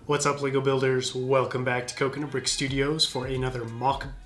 What's up, Lego builders? Welcome back to Coconut Brick Studios for another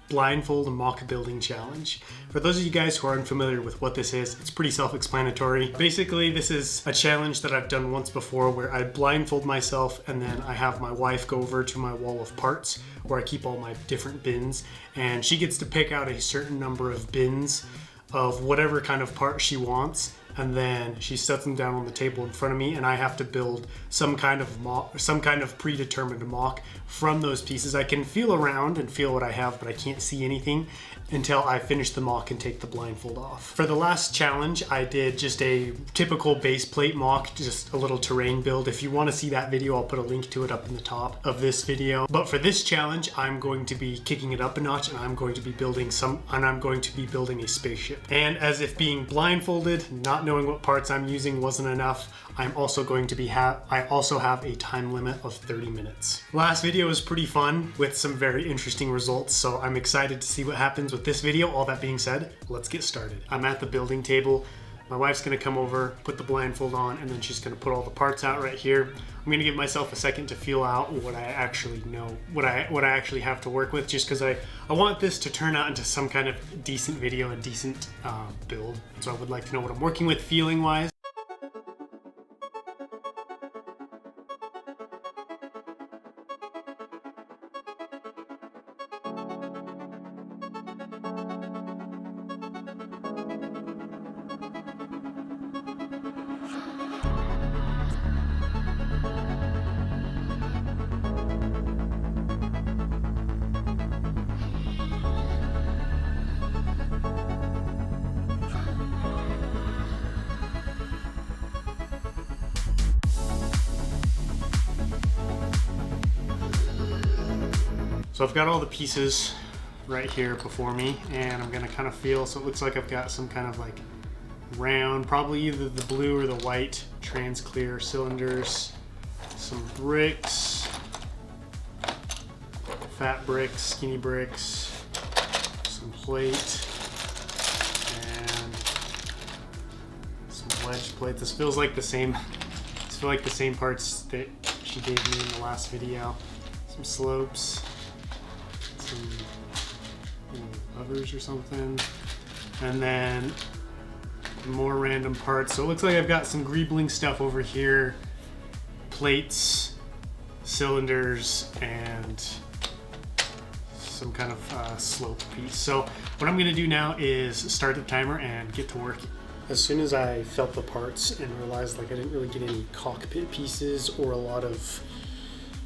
blindfold mock building challenge. For those of you guys who are unfamiliar with what this is, it's pretty self-explanatory. Basically, this is a challenge that I've done once before where I blindfold myself and then I have my wife go over to my wall of parts where I keep all my different bins, and she gets to pick out a certain number of bins of whatever kind of part she wants, and then she sets them down on the table in front of me, and I have to build some kind of predetermined mock from those pieces. I can feel around and feel what I have, but I can't see anything until I finish the mock and take the blindfold off. For the last challenge, I did just a typical base plate mock, just a little terrain build. If you want to see that video, I'll put a link to it up in the top of this video. But for this challenge, I'm going to be kicking it up a notch, and I'm going to be building a spaceship. And as if being blindfolded, not knowing what parts I'm using wasn't enough, I also have a time limit of 30 minutes. Last video was pretty fun with some very interesting results, so I'm excited to see what happens with this video. All that being said, let's get started. I'm at the building table. My wife's gonna come over, put the blindfold on, and then she's gonna put all the parts out right here. I'm gonna give myself a second to feel out what I actually know, what I actually have to work with, just because I want this to turn out into some kind of decent video, a decent build. So I would like to know what I'm working with feeling wise. So I've got all the pieces right here before me, and I'm gonna kind of feel, so it looks like I've got some kind of like round, probably either the blue or the white trans clear cylinders, some bricks, fat bricks, skinny bricks, some plate, and some wedge plate. This feels like the same parts that she gave me in the last video. Some slopes, some levers or something, and then more random parts. So it looks like I've got some greebling stuff over here, plates, cylinders, and some kind of slope piece. So what I'm gonna do now is start the timer and get to work. As soon as I felt the parts and realized like I didn't really get any cockpit pieces or a lot of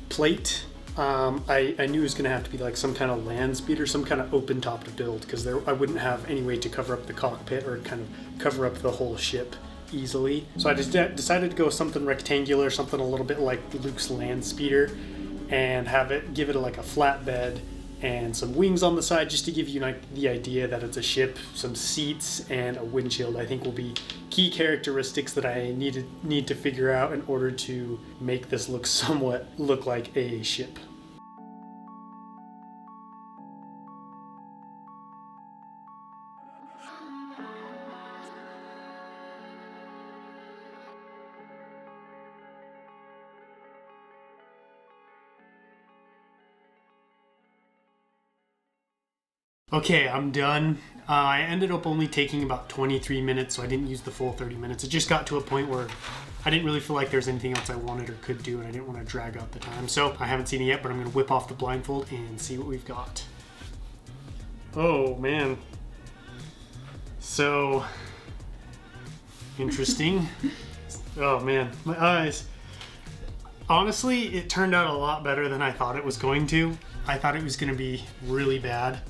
plate, I knew it was going to have to be like some kind of land speed or some kind of open top to build, because I wouldn't have any way to cover up the cockpit or kind of cover up the whole ship easily. So I just decided to go with something rectangular, something a little bit like Luke's land speeder, and give it like a flat bed and some wings on the side, just to give you like the idea that it's a ship. Some seats and a windshield I think will be key characteristics that I need to figure out in order to make this look like a ship. Okay, I'm done. I ended up only taking about 23 minutes, so I didn't use the full 30 minutes. It just got to a point where I didn't really feel like there's anything else I wanted or could do, and I didn't want to drag out the time. So I haven't seen it yet, but I'm going to whip off the blindfold and see what we've got. Oh, man. So, interesting. Oh, man. My eyes. Honestly, it turned out a lot better than I thought it was going to. I thought it was going to be really bad,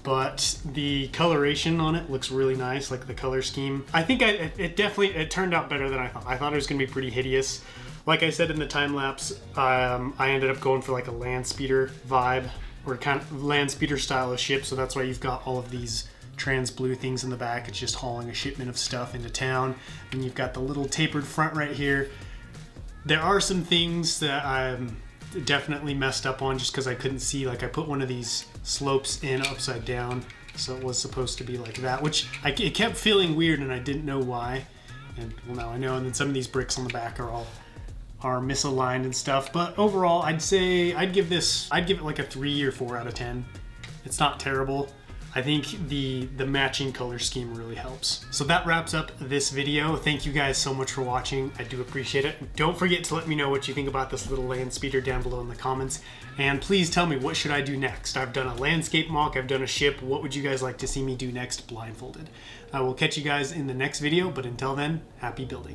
but the coloration on it looks really nice, like the color scheme. I think it turned out better than I thought. I thought it was gonna be pretty hideous. Like I said in the time lapse, I ended up going for like a land speeder vibe, or kind of land speeder style of ship. So that's why you've got all of these trans blue things in the back. It's just hauling a shipment of stuff into town. And you've got the little tapered front right here. There are some things that I'm definitely messed up on just because I couldn't see. Like I put one of these slopes in upside down, so it was supposed to be like that, which it kept feeling weird and I didn't know why. And well, now I know. And then some of these bricks on the back are all are misaligned and stuff. But overall, I'd give it like a 3 or 4 out of 10. It's not terrible. I think the matching color scheme really helps. So that wraps up this video. Thank you guys so much for watching. I do appreciate it. Don't forget to let me know what you think about this little land speeder down below in the comments. And please tell me, what should I do next? I've done a landscape mock, I've done a ship. What would you guys like to see me do next blindfolded? I will catch you guys in the next video, but until then, happy building.